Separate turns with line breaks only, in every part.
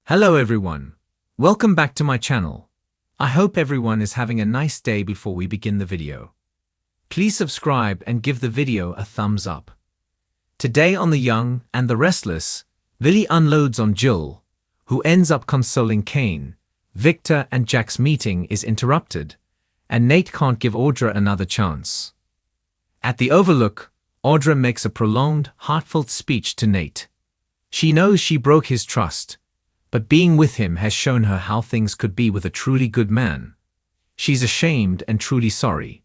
Hello everyone. Welcome back to my channel. I hope everyone is having a nice day before we begin the video. Please subscribe and give the video a thumbs up. Today on The Young and the Restless, Billy unloads on Jill, who ends up consoling Kane. Victor and Jack's meeting is interrupted, and Nate can't give Audra another chance. At the Overlook, Audra makes a prolonged, heartfelt speech to Nate. She knows she broke his trust, but being with him has shown her how things could be with a truly good man. She's ashamed and truly sorry.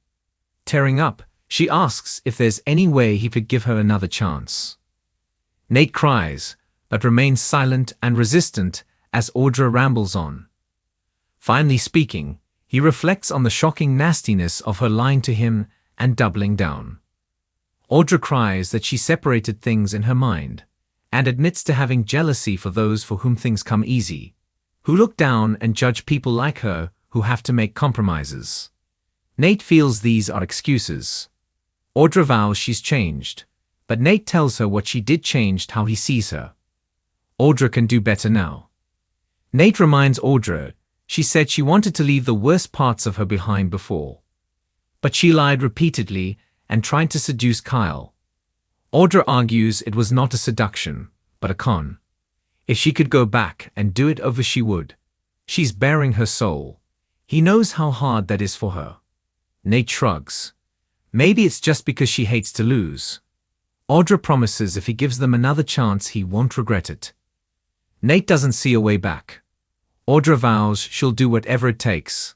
Tearing up, she asks if there's any way he could give her another chance. Nate cries, but remains silent and resistant as Audra rambles on. Finally speaking, he reflects on the shocking nastiness of her lying to him and doubling down. Audra cries that she separated things in her mind, and admits to having jealousy for those for whom things come easy, who look down and judge people like her who have to make compromises. Nate feels these are excuses. Audra vows she's changed, but Nate tells her what she did changed how he sees her. Audra can do better now. Nate reminds Audra she said she wanted to leave the worst parts of her behind before. But she lied repeatedly and tried to seduce Kyle. Audra argues it was not a seduction, but a con. If she could go back and do it over, she would. She's bearing her soul. He knows how hard that is for her. Nate shrugs. Maybe it's just because she hates to lose. Audra promises if he gives them another chance he won't regret it. Nate doesn't see a way back. Audra vows she'll do whatever it takes.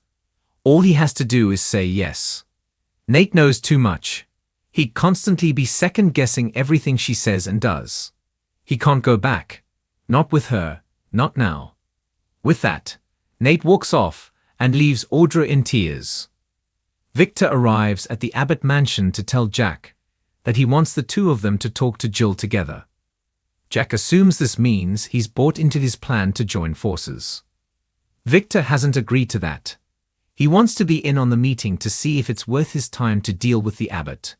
All he has to do is say yes. Nate knows too much. He'd constantly be second-guessing everything she says and does. He can't go back. Not with her, not now. With that, Nate walks off and leaves Audra in tears. Victor arrives at the Abbott mansion to tell Jack that he wants the two of them to talk to Jill together. Jack assumes this means he's bought into his plan to join forces. Victor hasn't agreed to that. He wants to be in on the meeting to see if it's worth his time to deal with the Abbott.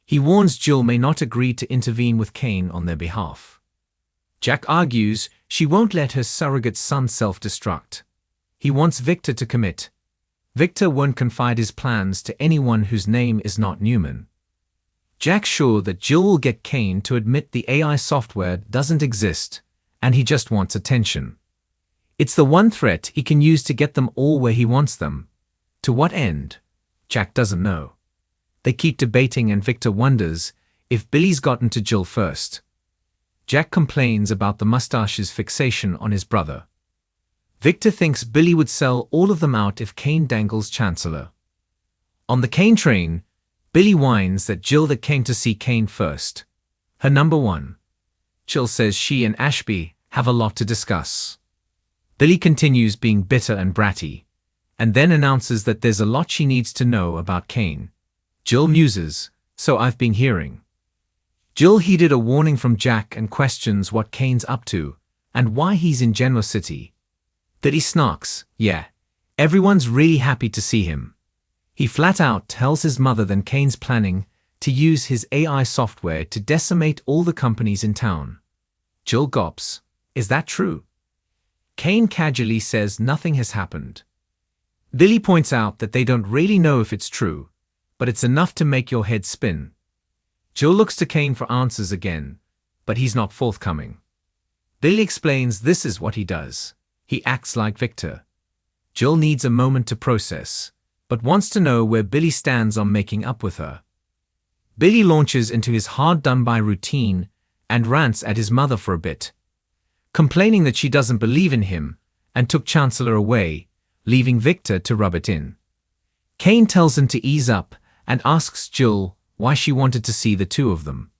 He warns Jill may not agree to intervene with Kane on their behalf. Jack argues she won't let her surrogate son self-destruct. He wants Victor to commit. Victor won't confide his plans to anyone whose name is not Newman. Jack's sure that Jill will get Kane to admit the AI software doesn't exist, and he just wants attention. It's the one threat he can use to get them all where he wants them. To what end? Jack doesn't know. They keep debating and Victor wonders if Billy's gotten to Jill first. Jack complains about the mustache's fixation on his brother. Victor thinks Billy would sell all of them out if Kane dangles Chancellor. On the Kane train, Billy whines that Jill that came to see Kane first. Her number one. Jill says she and Ashby have a lot to discuss. Billy continues being bitter and bratty, and then announces that there's a lot she needs to know about Kane. Jill muses, so I've been hearing. Jill heeded a warning from Jack and questions what Kane's up to and why he's in Genoa City. Billy snarks, yeah, everyone's really happy to see him. He flat out tells his mother that Kane's planning to use his AI software to decimate all the companies in town. Jill gulps, is that true? Kane casually says nothing has happened. Billy points out that they don't really know if it's true, but it's enough to make your head spin. Jill looks to Kane for answers again, but he's not forthcoming. Billy explains this is what he does. He acts like Victor. Jill needs a moment to process, but wants to know where Billy stands on making up with her. Billy launches into his hard-done-by routine and rants at his mother for a bit, complaining that she doesn't believe in him and took Chancellor away, leaving Victor to rub it in. Kane tells him to ease up and asks Jill why she wanted to see the two of them.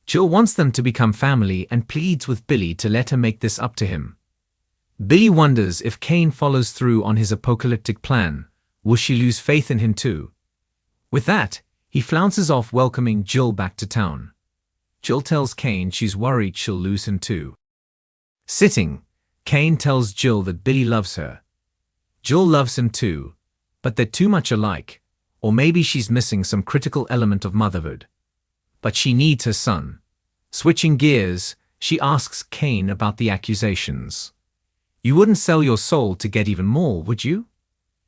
Jill wants them to become family and pleads with Billy to let her make this up to him. Billy wonders if Kane follows through on his apocalyptic plan, will she lose faith in him too? With that, he flounces off welcoming Jill back to town. Jill tells Kane she's worried she'll lose him too. Sitting, Kane tells Jill that Billy loves her. Jill loves him too, but they're too much alike, or maybe she's missing some critical element of motherhood. But she needs her son. Switching gears, she asks Kane about the accusations. You wouldn't sell your soul to get even more, would you?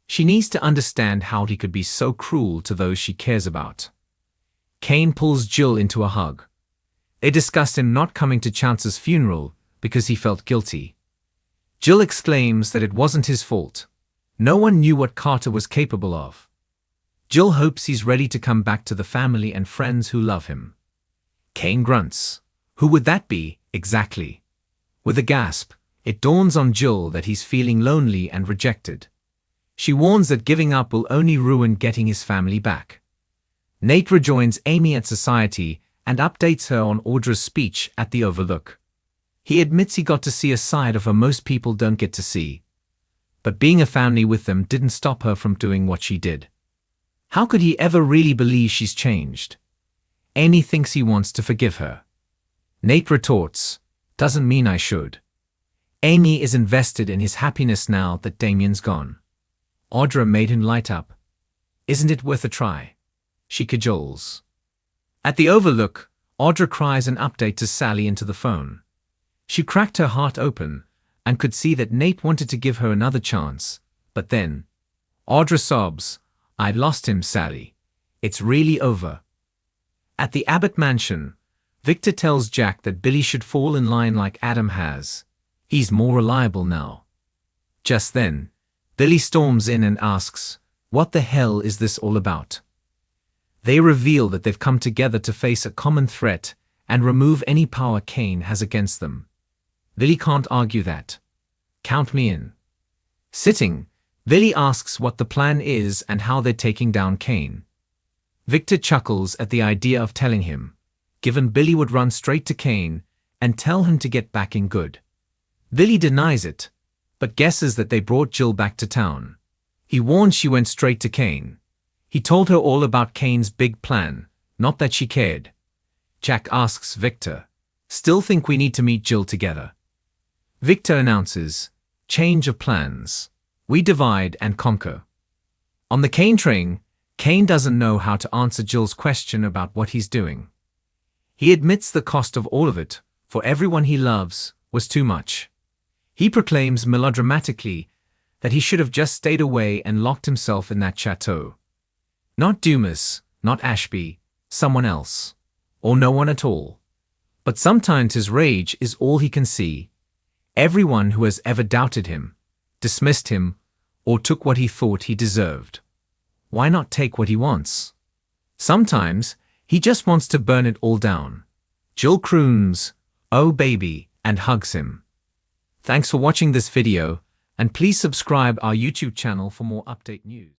She needs to understand how he could be so cruel to those she cares about. Kane pulls Jill into a hug. They discussed him not coming to Chance's funeral because he felt guilty. Jill exclaims that it wasn't his fault. No one knew what Carter was capable of. Jill hopes he's ready to come back to the family and friends who love him. Kane grunts. Who would that be, exactly? With a gasp, it dawns on Jill that he's feeling lonely and rejected. She warns that giving up will only ruin getting his family back. Nate rejoins Amy at Society and updates her on Audra's speech at the Overlook. He admits he got to see a side of her most people don't get to see. But being a family with them didn't stop her from doing what she did. How could he ever really believe she's changed? Amy thinks he wants to forgive her. Nate retorts, doesn't mean I should. Amy is invested in his happiness now that Damien's gone. Audra made him light up. Isn't it worth a try? She cajoles. At the Overlook, Audra cries an update to Sally into the phone. She cracked her heart open and could see that Nate wanted to give her another chance, but then, Audra sobs, I lost him, Sally. It's really over. At the Abbott mansion, Victor tells Jack that Billy should fall in line like Adam has. He's more reliable now. Just then, Billy storms in and asks, what the hell is this all about? They reveal that they've come together to face a common threat and remove any power Kane has against them. Billy can't argue that. Count me in. Sitting, Billy asks what the plan is and how they're taking down Kane. Victor chuckles at the idea of telling him, given Billy would run straight to Kane and tell him to get back in good. Billy denies it, but guesses that they brought Jill back to town. He warns she went straight to Kane. He told her all about Kane's big plan, not that she cared. Jack asks Victor, still think we need to meet Jill together? Victor announces, change of plans. We divide and conquer. On the Kane train, Kane doesn't know how to answer Jill's question about what he's doing. He admits the cost of all of it, for everyone he loves, was too much. He proclaims melodramatically that he should have just stayed away and locked himself in that chateau. Not Dumas, not Ashby, someone else, or no one at all. But sometimes his rage is all he can see. Everyone who has ever doubted him, dismissed him, or took what he thought he deserved. Why not take what he wants? Sometimes he just wants to burn it all down. Jill croons, "Oh baby," and hugs him. Thanks for watching this video, and please subscribe our YouTube channel for more update news.